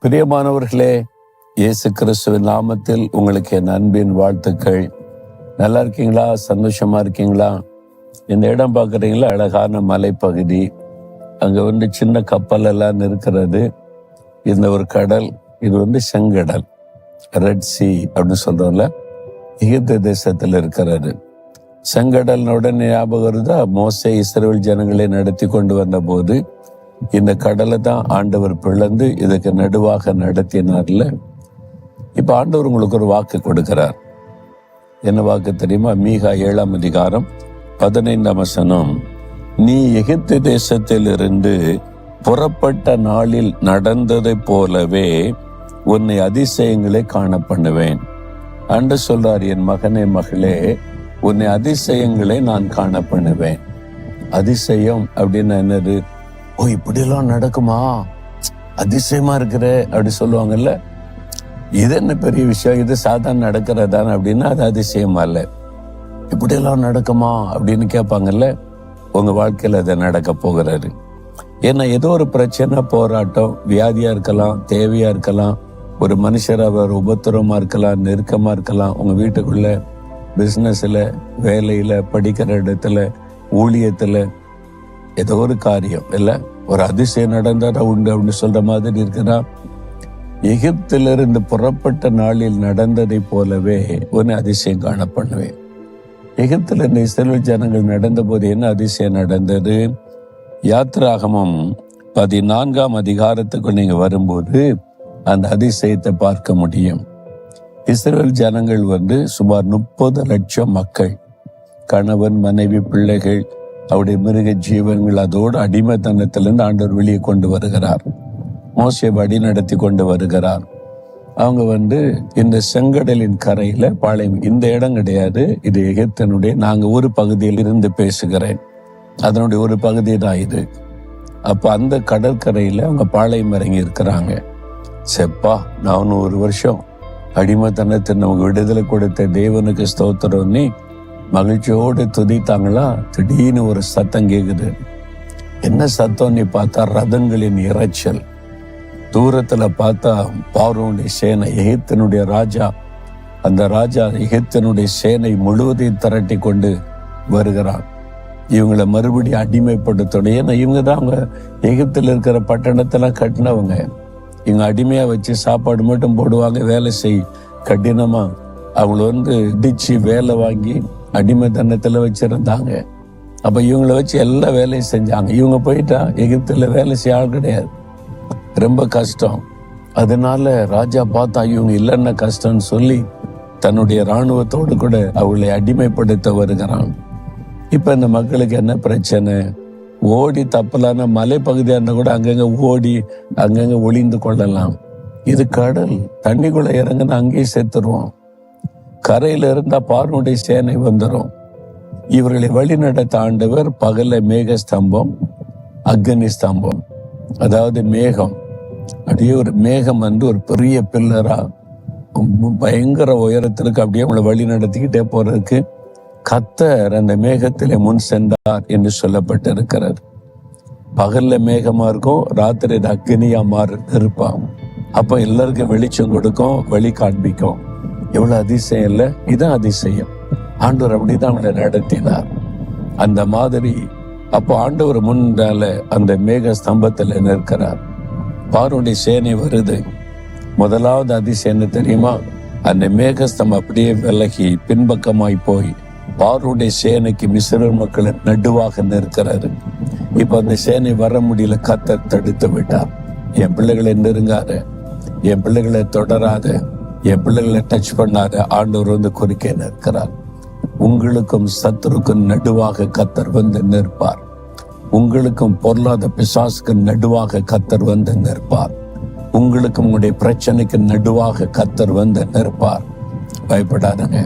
பிரியமானவர்களே, இயேசு கிறிஸ்துவின் நாமத்தில் உங்களுக்கு என் அன்பின் வாழ்த்துக்கள். நல்லா இருக்கீங்களா? சந்தோஷமா இருக்கீங்களா? இந்த இடம் பார்க்குறீங்களா? அழகான மலைப்பகுதி. அங்கே சின்ன கப்பல் எல்லாம் இருக்கிறது. இந்த ஒரு கடல், இது செங்கடல், ரெட் சி அப்படின்னு சொல்றோம்ல, எகிப்து தேசத்தில் இருக்கிறது. செங்கடல் உடனே ஞாபகம் வருதா? மோசே இஸ்ரவேல் ஜனங்களை நடத்தி கொண்டு வந்த போது இந்த கடலை தான் ஆண்டவர் பிளந்து இதுக்கு நடுவாக நடத்தினார்ல. இப்ப ஆண்டவர் உங்களுக்கு ஒரு வாக்கு கொடுக்கிறார். என்ன வாக்கு தெரியுமா? மீகா 7ஆம் அதிகாரம் 15ஆம் வசனம். நீ எகிப்து தேசத்தில் இருந்து புறப்பட்ட நாளில் நடந்ததை போலவே உன்னை அதிசயங்களை காண பண்ணுவேன். அன்று சொல்றார், என் மகனே மகளே, உன்னை அதிசயங்களை நான் காண பண்ணுவேன். அதிசயம் அப்படின்னு என்னது? ஓ, இப்படியெல்லாம் நடக்குமா, அதிசயமா இருக்கிற அப்படி சொல்லுவாங்கல்ல. இது என்ன பெரிய விஷயம், இது சாதாரண நடக்கிறதான அப்படின்னா அது அதிசயமா இல்லை. இப்படியெல்லாம் நடக்குமா அப்படின்னு கேட்பாங்கல்ல. உங்க வாழ்க்கையில அதை நடக்க போகிறாரு. ஏன்னா ஏதோ ஒரு பிரச்சனை, போராட்டம், வியாதியா இருக்கலாம், தேவையா இருக்கலாம், ஒரு மனுஷர் அவர் உபத்திரமா இருக்கலாம், நெருக்கமா இருக்கலாம், உங்க வீட்டுக்குள்ள, பிசினஸ்ல, வேலையில, படிக்கிற இடத்துல, ஊழியத்துல, ஏதோ ஒரு காரியம் இல்ல, ஒரு அதிசயம் நடந்தா உண்டு அப்படின்னு சொல்ற மாதிரி இருக்கிறா. எகிப்திலிருந்து புறப்பட்ட நாளில் நடந்ததை போலவே ஒரு அதிசயம் காண பண்ணுவேன். எகிப்தில் இருந்த இஸ்ரவேல் ஜனங்கள் நடந்த போது என்ன அதிசயம் நடந்தது? யாத்திராகமம் 14ஆம் அதிகாரத்துக்கு நீங்க வரும்போது அந்த அதிசயத்தை பார்க்க முடியும். இஸ்ரவேல் ஜனங்கள் சுமார் 30 லட்சம் மக்கள், கணவன், மனைவி, பிள்ளைகள், அவருடைய மிருக ஜீவன்கள், அதோடு அடிமைத்தனத்திலிருந்து ஆண்டவர் வெளியே கொண்டு வருகிறார். மோசே வழி நடத்தி கொண்டு வருகிறார். அவங்க இந்த செங்கடலின் கரையில பாளையம். இந்த இடம் கிடையாது, இது எகிப்தினுடைய, நாங்க ஒரு பகுதியில் இருந்து பேசுகிறேன், அதனுடைய ஒரு பகுதி தான் இது. அப்ப அந்த கடற்கரையில அவங்க பாளையம் இறங்கி இருக்கிறாங்க. செப்பா, 400 வருஷம் அடிமைத்தனத்தை நமக்கு விடுதலை கொடுத்த தேவனுக்கு ஸ்தோத்திரம் நீ மகிழ்ச்சியோடு துதித்தாங்களா. திடீர்னு ஒரு சத்தம் கேக்குது. என்ன சத்தம் நீ பார்த்தா? ரதங்களின் இரைச்சல். தூரத்துல பார்த்தா பார்வோனுடைய சேனை, எகிப்தினுடைய ராஜா. அந்த ராஜா எகிப்தினுடைய சேனை முழுவதையும் திரட்டி கொண்டு வருகிறான். இவங்களை மறுபடியும் அடிமைப்படுத்தணும். ஏன்னா இவங்க தான் அவங்க எகிப்தில் இருக்கிற பட்டணத்தெல்லாம் கட்டினவங்க. இவங்க அடிமையா வச்சு சாப்பாடு மட்டும் போடுவாங்க, வேலை செய் கடினமா. அவங்கள இடிச்சு வேலை வாங்கி அடிமைத்தனத்துல வச்சிருந்தாங்க. அப்ப இவங்களை வச்சு எல்லா வேலையும் செஞ்சாங்க. இவங்க போயிட்டா எகிப்துல வேலை செய்ய ஆள் கிடையாது, ரொம்ப கஷ்டம். அதனால ராஜா பார்த்தா இவங்க இல்லைன்னா கஷ்டம்னு சொல்லி தன்னுடைய இராணுவத்தோடு கூட அவங்களை அடிமைப்படுத்த வருகிறான். இப்ப இந்த மக்களுக்கு என்ன பிரச்சனை? ஓடி தப்பலான மலைப்பகுதியா இருந்தா கூட அங்கங்க ஓடி அங்கங்க ஒளிந்து கொள்ளலாம். இது கடல், தண்ணிக்குள்ள இறங்குன்னு அங்கேயே செத்துருவோம். கரையில இருந்தா பார்வோனுடைய சேனை வந்துடும். இவர்களை வழி நடத்த ஆண்டவர் பகல மேக ஸ்தம்பம், அக்னி ஸ்தம்பம், அதாவது மேகம், அப்படியே ஒரு மேகம் ஒரு பெரிய பில்லரா பயங்கர உயரத்திற்கு அப்படியே அவங்களை வழி நடத்திக்கிட்டே போறதுக்கு கர்த்தர் அந்த மேகத்திலே முன் சென்றார் என்று சொல்லப்பட்டிருக்கிறது. பகல்ல மேகமா இருக்கும், ராத்திரி அக்னியா இருப்பான். அப்ப எல்லாருக்கும் வெளிச்சம் கொடுக்கும், வழி காண்பிக்கும். எவ்வளவு அதிசயம் இல்ல? இதான் அதிசயம். ஆண்டவர் அப்படிதான் அவனை நடத்தினார். அந்த மாதிரி அப்போ ஆண்டவர் முன்னால அந்த மேக ஸ்தம்பத்துல நிற்கிறார். பார்வோனுடைய சேனை வருது. முதலாவது அதிசயம் என்ன தெரியுமா? அந்த மேகஸ்தம்பம் அப்படியே விலகி பின்பக்கமாய் போய் பார்வோனுடைய சேனைக்கு மிஸ்ரர் மக்களை நடுவாக நிற்கிறாரு. இப்ப அந்த சேனை வர முடியல, கர்த்தர் தடுத்து விட்டார். என் பிள்ளைகளை நெருங்காத, என் பிள்ளைகளை தொடராத, என் பிள்ளைகளை டச் பண்ணாத. ஆண்டவர் குறுக்கே நிற்கிறார். உங்களுக்கும் சத்துருக்கும் நடுவாக கர்த்தர் நிற்பார். உங்களுக்கும் பொருளாத பிசாசுக்கு நடுவாக கர்த்தர் நிற்பார். உங்களுக்கும் உங்களுடைய பிரச்சனைக்கு நடுவாக கர்த்தர் நிற்பார். பயப்படாதங்க,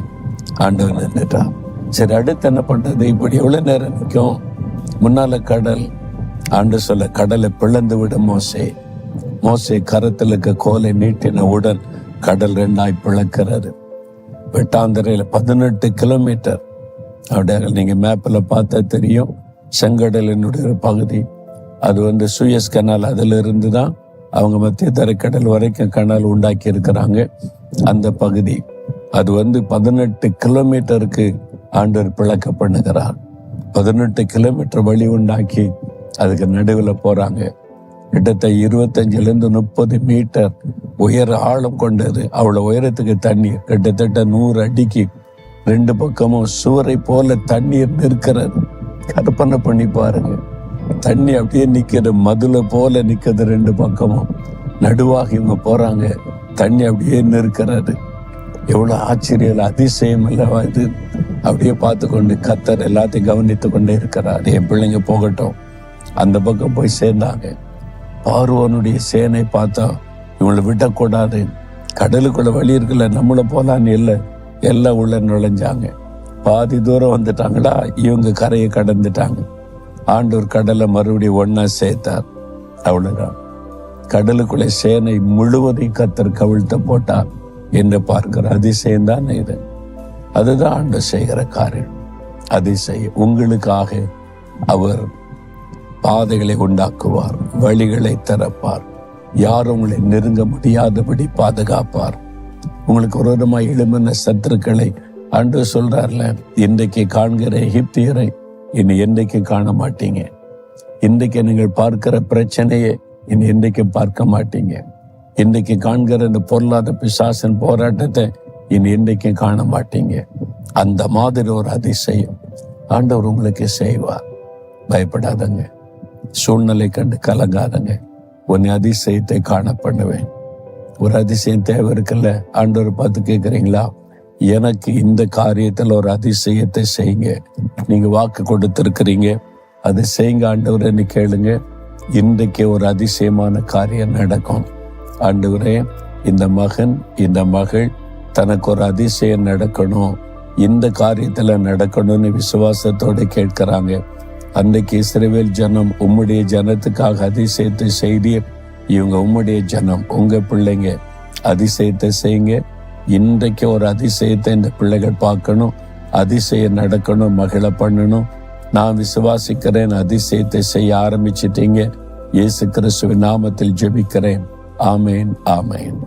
ஆண்டவர் நின்றுட்டார். சரி, அடுத்து என்ன பண்றது? இப்படி எவ்வளவு நேரம் நிற்கும்? முன்னால கடல். ஆண்டு சொல்ல கடலை பிளந்து விடும் மோசே. மோசே கரத்தில் இருக்க கோலை நீட்டினவுடன் கடல் 2ஆய் பிளக்கிறது. வெட்டாந்தரையில 18 கிலோமீட்டர் அப்படியே நீங்க மேப்பில் பார்த்தா தெரியும், செங்கடலினுடைய ஒரு பகுதி. அது சூயஸ் கனால், அதுல இருந்து தான் அவங்க மத்திய தரைக்கடல் வரைக்கும் கனால் உண்டாக்கி இருக்கிறாங்க. அந்த பகுதி அது 18 கிலோமீட்டருக்கு ஆண்டவர் பிளக்க பண்ணுகிறார். 18 கிலோமீட்டர் வழி உண்டாக்கி அதுக்கு நடுவில் போறாங்க. கிட்டத்தட்ட 25-30 மீட்டர் உயர ஆழம் கொண்டது. அவ்வளவு உயரத்துக்கு தண்ணீர், கிட்டத்தட்ட 100 அடிக்கு 2 பக்கமும் சுவரை போல தண்ணீர் நிற்கிறது. கற்பனை பண்ணி பாருங்க, தண்ணி அப்படியே நிக்கிற மதுளை போல நிக்கிறது 2 பக்கமும். நடுவாக இவங்க போறாங்க, தண்ணி அப்படியே நிற்கிறது. எவ்வளவு ஆச்சரியம், அதிசயம் இல்லவா இது? அப்படியே பார்த்து கொண்டு கர்த்தர் எல்லாத்தையும் கவனித்து கொண்டே இருக்கிறார். என் பிள்ளைங்க போகட்டும். அந்த பக்கம் போய் சேர்ந்தாங்க. பார்வோனுடைய சேனை பார்த்தா இவங்களை விடக்கூடாது, கடலுக்குள்ள வழி இருக்குல்ல, நம்மள போலான்னு இல்லை, எல்லாம் உள்ள நுழைஞ்சாங்க. பாதி தூரம் வந்துட்டாங்களா, இவங்க கரையை கடந்துட்டாங்க. ஆண்டவர் கடலை மறுபடியும் ஒன்னா சேர்த்தார். அவ்வளவுதான், கடலுக்குள்ளே சேனை முழுவதையும் கர்த்தர் கவிழ்த்த போட்டார் என்று பார்க்கிற அதிசயம் தான் இது. அதுதான் ஆண்டவர் செய்கிற காரியம், அதிசயம். உங்களுக்காக அவர் பாதைகளை உண்டாக்குவார், வழிகளை திறப்பார், யாரும் உங்களை நெருங்க முடியாதபடி பாதுகாப்பார். உங்களுக்கு ஒரு விதமாக எழும்பின சத்துருக்களை ஆண்டவர் சொல்றார்ல, இன்றைக்கு காண்கிற எகிப்தியரை இனி என்றைக்கு காண மாட்டீங்க. இன்றைக்கு நீங்கள் பார்க்கிற பிரச்சனையை இனி என்றைக்கும் பார்க்க மாட்டீங்க. இன்றைக்கு காண்கிற இந்த பொருளாதார பிசாசின் போராட்டத்தை இனி என்றைக்கும் காண மாட்டீங்க. அந்த மாதிரி ஒரு அதிசயம் ஆண்டவர் உங்களுக்கு செய்வார். பயப்படாதங்க, சூழ்நிலை கண்டு கலங்காதங்க. உன்னை அதிசயத்தை காண பண்ணுவேன். ஒரு அதிசயம் தேவை இருக்குல்ல, ஆண்டவர் பார்த்து கேட்குறீங்களா, எனக்கு இந்த காரியத்தில் ஒரு அதிசயத்தை செய்யுங்க. நீங்க வாக்கு கொடுத்திருக்கிறீங்க, அதை செய்யுங்க ஆண்டவரேன்னு கேளுங்க. இன்றைக்கு ஒரு அதிசயமான காரியம் நடக்கும். ஆண்டவரே, இந்த மகன் இந்த மகள் தனக்கு ஒரு அதிசயம் நடக்கணும், இந்த காரியத்துல நடக்கணும்னு விசுவாசத்தோடு கேட்கிறாங்க. அன்றைக்கு இஸ்ரவேல் ஜனம் உம்முடைய ஜனத்துக்காக அதிசயத்தை செய்தி, இவங்க உம்முடைய ஜனம், உங்க பிள்ளைங்க, அதிசயத்தை செய்யுங்க. இன்றைக்கு ஒரு அதிசயத்தை இந்த பிள்ளைகள் பார்க்கணும், அதிசயம் நடக்கணும், மகிழ பண்ணணும். நான் விசுவாசிக்கிறேன், அதிசயத்தை செய்ய ஆரம்பிச்சிட்டீங்க. இயேசு கிறிஸ்துவின் நாமத்தில் ஜெபிக்கிறேன். ஆமேன், ஆமேன்.